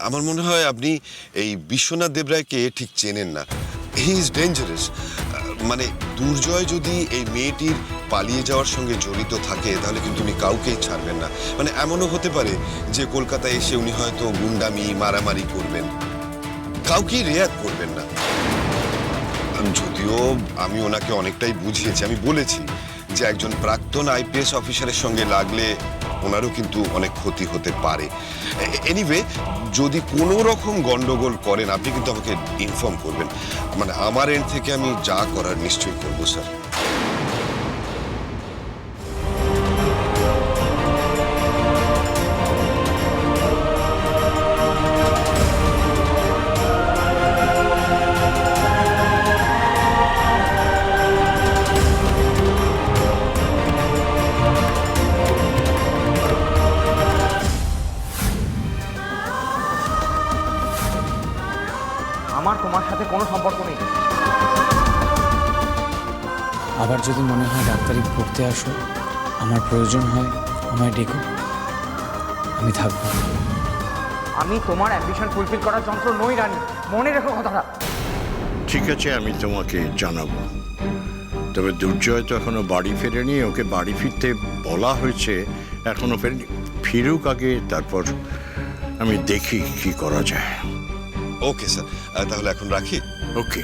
আমার মনে হয় আপনি এই বিশ্বনাথ দেবরায়কে ঠিক চেনেন না। He is dangerous. মানে দুর্জয় যদি এই মেয়েটির পালিয়ে যাওয়ার সঙ্গে জড়িত থাকে তাহলে কিন্তু উনি কাউকেই ছাড়বেন না। মানে এমনও হতে পারে যে কলকাতায় এসে উনি হয়তো গুন্ডামি মারামারি করবেন, কাউকেই রিয়াক্ট করবেন না। যদিও আমি ওনাকে অনেকটাই বুঝিয়েছি, আমি বলেছি যে একজন প্রাক্তন আইপিএস অফিসারের সঙ্গে লাগলে ওনারও কিন্তু অনেক ক্ষতি হতে পারে। এনিওয়ে, যদি কোনো রকম গন্ডগোল করেন আপনি কিন্তু আমাকে ইনফর্ম করবেন। মানে আমার এন্ড থেকে আমি যা করার নিশ্চয়ই করবো স্যার। আমার তোমার সাথে কোনো সম্পর্ক নেই। আবার যদি মনে হয় ডাক্তারি পড়তে আসো, আমার প্রয়োজন হয় আমায় ডেকো, আমি থাকবো। আমি তোমার অ্যাম্বিশন ফুলফিল করার যন্ত্র নই রানী, মনে রেখো কথাটা। ঠিক আছে, আমি তোমাকে জানাবো। তবে দুর্জয় তো এখনো বাড়ি ফেরেনি, ওকে বাড়ি ফিরতে বলা হয়েছে, এখনো ফেরেনি। ফিরুক আগে, তারপর আমি দেখি কি করা যায়। ওকে স্যার, তাহলে এখন রাখি। ওকে।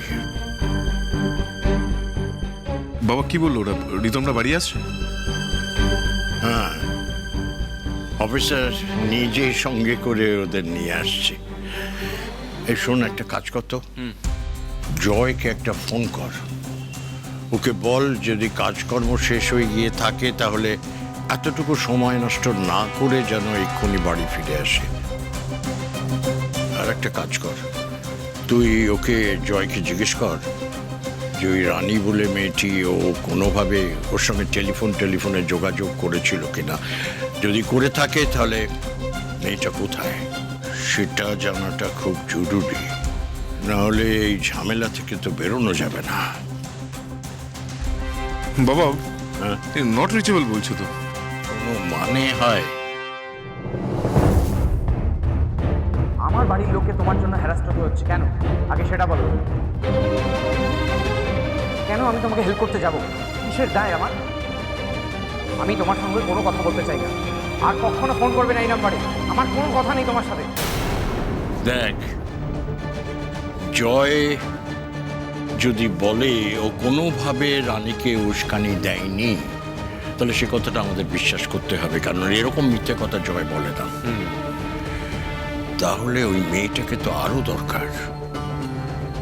বাবা কি বললো ওরা? রিতমরা বাড়ি আসছে? হ্যাঁ, অফিসার নিজে সঙ্গে করে ওদের নিয়ে আসছে। এই শোন, একটা কাজ করতো, জয়কে একটা ফোন কর। ওকে বল যদি কাজকর্ম শেষ হয়ে গিয়ে থাকে তাহলে এতটুকু সময় নষ্ট না করে যেন এক্ষুনি বাড়ি ফিরে আসে। আর একটা কাজ কর, তুই ওকে জয়কে জিজ্ঞেস কর যে ওই রানী বলে মেয়েটি ও কোনোভাবে ওর সঙ্গে টেলিফোনে যোগাযোগ করেছিল কিনা। যদি করে থাকে তাহলে মেয়েটা কোথায় সেটা জানাটা খুব জরুরি, নাহলে এই ঝামেলা থেকে তো বেরোনো যাবে না। বাবা হ্যাঁ? নট রিচেবল বলছো তো? কোনো মানে হয়? আমার বাড়ির লোককে তোমার জন্য হ্যারাস হতে হচ্ছে কেন? আগে সেটা বলো। কেন আমি তোমাকে হেল্প করতে যাব? কিসের দায় আমার? আমি তোমার সঙ্গে কোনো কথা বলতে চাই না। আর কখনো ফোন করবে না এই নাম্বারে। আমার কোনো কথা নেই তোমার সাথে। দেখ, জয় যদি বলে ও কোনোভাবে রানীকে উস্কানি দেয়নি তাহলে সে কথাটা আমাদের বিশ্বাস করতে হবে, কারণ এরকম মিথ্যে কথা জয় বলে না। তাহলে ওই মেয়েটাকে তো আরো দরকার।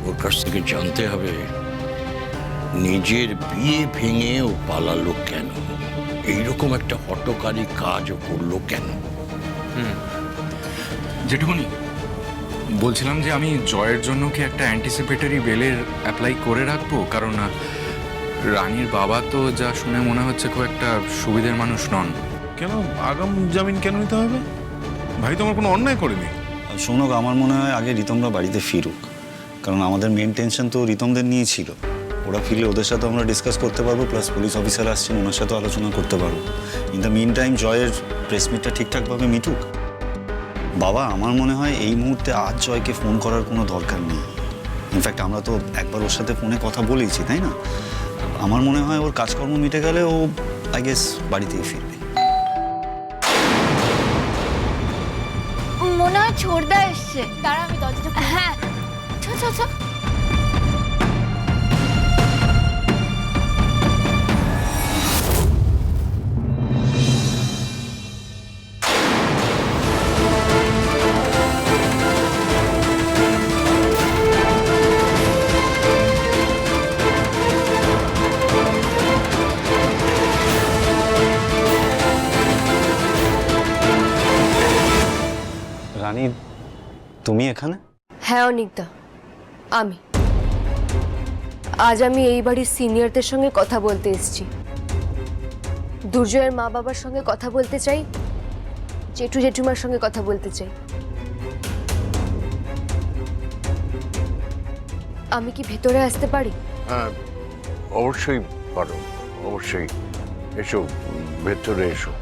ওর কাছ থেকে জানতে হবে নিজের বিয়ে ভেঙে ও পালালো কেন, এইরকম একটা হঠকারী কাজ ও করলো কেন। যেটুকুনি বলছিলাম যে আমি জয়ের জন্য কি একটা অ্যান্টিসিপেটরি বেলের অ্যাপ্লাই করে রাখবো, কারণ রানীর বাবা তো যা শুনে মনে হচ্ছে খুব একটা সুবিধের মানুষ নন। কেন আগাম জামিন কেন নিতে হবে? ভাই তো আমার কোনো অন্যায় করেনি। শোনো, আমার মনে হয় আগে রিতমরা বাড়িতে ফিরুক, কারণ আমাদের মেন টেনশন তো রিতমদের নিয়েই ছিল। ওরা ফিরলে ওদের সাথে আমরা ডিসকাস করতে পারবো, প্লাস পুলিশ অফিসার আসছেন ওনার সাথে আলোচনা করতে পারবো। ইন দ্য মিন টাইম জয়ের প্রেস মিটটা ঠিকঠাকভাবে মিটুক। বাবা, আমার মনে হয় এই মুহূর্তে আজ জয়কে ফোন করার কোনো দরকার নেই। ইনফ্যাক্ট আমরা তো একবার ওর সাথে ফোনে কথা বলেইছি, তাই না? আমার মনে হয় ওর কাজকর্ম মিটে গেলে ও আই গেস বাড়িতেই ফিরবে। মনে হয় ছোড়দা এসছে। তারা আমি দরজাটা হ্যাঁ ছ ছ ছ রানী, তুমি এখানে? হ্যাঁ অনিকদা, আমি আজ এই বাড়ির সিনিয়রদের সঙ্গে কথা বলতে এসেছি। দুর্জয়ের মা বাবার সঙ্গে কথা বলতে চাই, জেঠু জেঠুমার সঙ্গে কথা বলতে চাই। আমি কি ভেতরে আসতে পারি? হ্যাঁ, অবশ্যই পারো, অবশ্যই। এসো, ভেতরে এসো।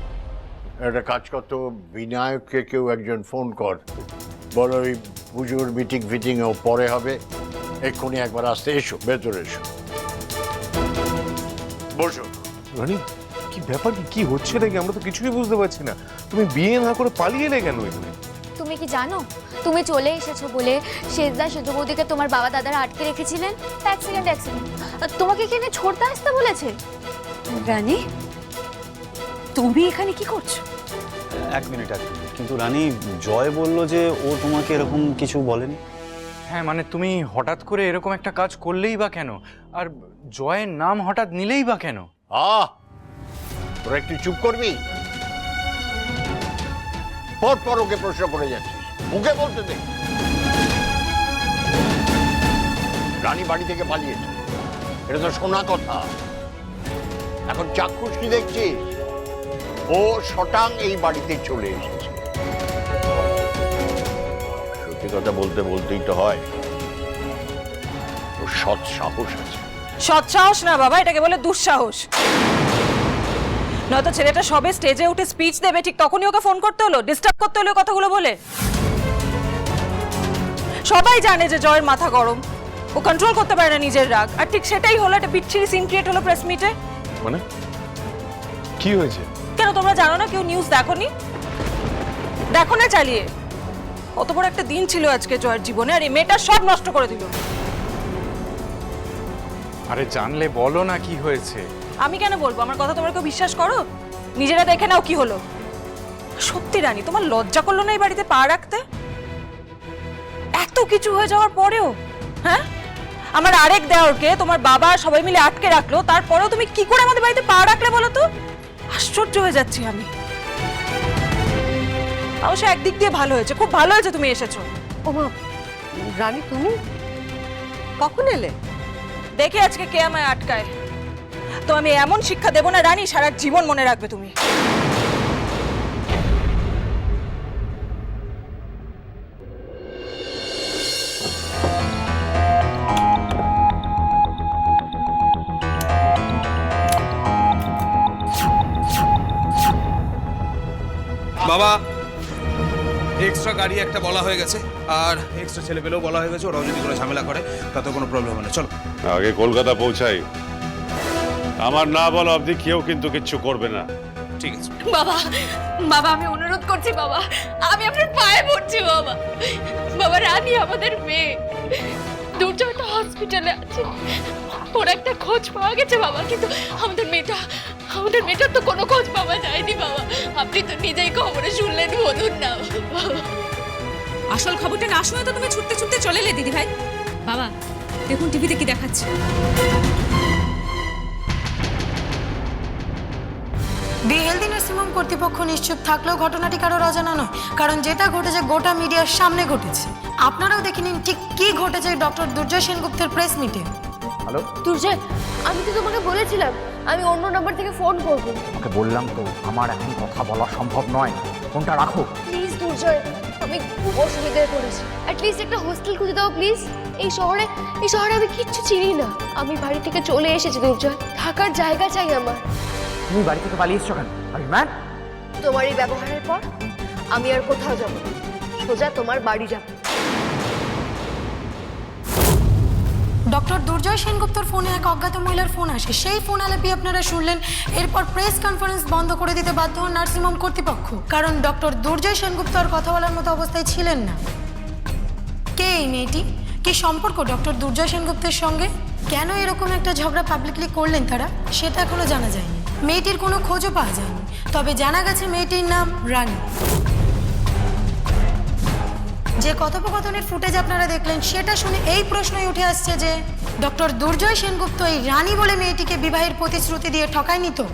একটা কাজ করতো, বিনায়ককে কেউ একজন ফোন কর। বলো ওই পুজোর মিটিংও পরে হবে, এক্ষুনি একবার আসতে এসো, ভেতরে এসো, বসো। রানী কি ব্যাপার, কি হচ্ছে নাকি? আমরা তো কিছুই বুঝতে পারছি না। তুমি বিয়ে না করে পালিয়ে এলে কেন এখানে? তুমি কি জানো তুমি চলে এসেছো বলে সেজদা সেজু বৌদিকে তোমার বাবা দাদারা আটকে রেখেছিলেন? অ্যাক্সিডেন্ট তোমাকে এখানে ছড়তে আসতে বলেছে। রানী তুমি এখানে কি করছো? এক মিনিট। কিন্তু রানী, জয় বলল যে ও তোমাকে এরকম কিছু বলেনি। হ্যাঁ মানে তুমি হঠাৎ করে এরকম একটা কাজ করলেই বা কেন, আর জয়ের নাম হঠাৎ নিলেই বা কেন? তোরা একটু চুপ করবি? পর ওকে প্রশ্ন করে যাচ্ছিস, মুখে বলতে দে। রানী বাড়ি থেকে পালিয়েছে, এটা তো শোনা কথা। এখন চাক্ষুষ কি দেখছিস? ও শটাং এই বাড়িতে চলে এসেছে। সত্যি কথা বলতেই তো হয়, ও সৎ সাহস আছে। সৎসাহস না বাবা, এটাকে বলে দুঃসাহস। নয়তো ছেলেটা সবে স্টেজে উঠে স্পিচ দেবে, ঠিক তখনই ওকে ফোন করতে হলো, ডিস্টার্ব করতে হলো কথাগুলো বলে। সবাই জানে যে জয়ের মাথা গরম, ও কন্ট্রোল করতে পারে না নিজের রাগ, আর ঠিক সেটাই হলো, একটা বিচ্ছিরি সিন ক্রিয়েট হলো প্রেস মিটে। মানে কি হয়েছে? কেন তোমরা জানো না? কেউ নিউজ দেখোনি? দেখো না চালিয়ে। কত বড় একটা দিন ছিল আজকে জয়ের জীবনে, আর এই মেয়েটা সব নষ্ট করে দিল। আরে জানলে বলো না কি হয়েছে। আমি কেন বলবো? আমার কথা তোমরা কেউ বিশ্বাস করো? নিজেরা দেখে নাও কি হলো। সত্যি রানী, তোমার লজ্জা করলো না এই বাড়িতে পা রাখতে? এত কিছু হয়ে যাওয়ার পরেও, হ্যাঁ? আমার আরেক দেওরকে তোমার বাবা সবাই মিলে আটকে রাখলো, তারপরেও তুমি কি করে আমাদের বাড়িতে পা রাখলে বলো তো? আশ্চর্য হয়ে যাচ্ছি আমি। অবশ্য একদিক দিয়ে ভালো হয়েছে, খুব ভালো হয়েছে তুমি এসেছো। ওমা, রানী তুমি কখন এলে? দেখে আজকে কে আমায় আটকায়। তো আমি এমন শিক্ষা দেবো না রানী, সারা জীবন মনে রাখবে তুমি। বাবা, এক্সট্রা গাড়ি একটা বলা হয়ে গেছে, আর এক্সট্রা ছেলে পেলেও বলা হয়ে গেছে। ওরাও যদি কোনো ঝামেলা করে তাতে কোনো প্রবলেম হবে না। চলো আগে কলকাতা পৌঁছাই, আমার না বলা অবধি কেউ কিন্তু কিচ্ছু করবে না। ঠিক আছে বাবা, বাবা আমি অনুরোধ করছি বাবা, আমি আপনার পায়ে পড়ছি বাবা। বাবা, রানী আমাদের মেয়ে, দুর্জয় তো হসপিটালে আছে, ওর একটা খোঁজ পাওয়া গেছে বাবা, কিন্তু আমাদের মেয়েটার তো কোনো খোঁজ পাওয়া যায়নি বাবা। আপনি তো নিজেই খবরে শুনলেন, বলুন না। আসল খবরটা না শুনে তো তুমি ছুটতে ছুটতে চলে এলে দিদি ভাই। বাবা দেখুন টিভিতে কি দেখাচ্ছে। বি হেলথি নার্সিং হোম কর্তৃপক্ষ নিশ্চুপ থাকলেও ঘটনাটি কারোর অজানা নয়, কারণ যেটা ঘটেছে গোটা মিডিয়ার সামনে ঘটেছে। আপনারাও দেখে নিন ঠিক কি ঘটেছে ডক্টর দুর্জয় সেনগুপ্তের প্রেস মিটে। হ্যালো দুর্জয়, আমি তো তোমাকে বলেছিলাম আমি অন্য নাম্বার থেকে ফোন করব। ওকে বললাম তো আমার এখন কথা বলা সম্ভব নয়, ফোনটা রাখো প্লিজ দুর্জয়, আমি খুব অসুবিধায় পড়েছি। অ্যাটলিস্ট একটা হোস্টেল খুঁজে দাও প্লিজ। এই শহরে আমি কিচ্ছু চিনি না। আমি বাড়ি থেকে চলে এসেছি দুর্জয়, থাকার জায়গা চাই আমার। তুমি বাড়ি থেকে পালিয়ে এসছো কেন? আরে ম্যাম, তোমার এই ব্যবহারের পর আমি আর কোথাও যাব না, সোজা তোমার বাড়ি যাব। ডক্টর দুর্জয় সেনগুপ্তর ফোনে এক অজ্ঞাত মহিলার ফোন আসে, সেই ফোন আলাপি আপনারা শুনলেন। এরপর প্রেস কনফারেন্স বন্ধ করে দিতে বাধ্য হন নার্সিংহোম কর্তৃপক্ষ, কারণ ডক্টর দুর্জয় সেনগুপ্ত আর কথা বলার মতো অবস্থায় ছিলেন না। কে এই মেয়েটি? কি সম্পর্ক ডক্টর দুর্জয় সেনগুপ্তের সঙ্গে? কেন এরকম একটা ঝগড়া পাবলিকলি করলেন তারা, সেটা এখনো জানা যায়নি। মেয়েটির কোনো খোঁজও পাওয়া যায়নি, তবে জানা গেছে মেয়েটির নাম রানী। যে কথোপকথনের ফুটেজ আপনারা দেখলেন সেটা শুনে এই প্রশ্নই উঠে আসছে যে ডক্টর দুর্জয় সেনগুপ্ত এই রানী বলে মেয়েটিকে বিবাহের প্রতিশ্রুতি দিয়ে ঠকায়নি তো?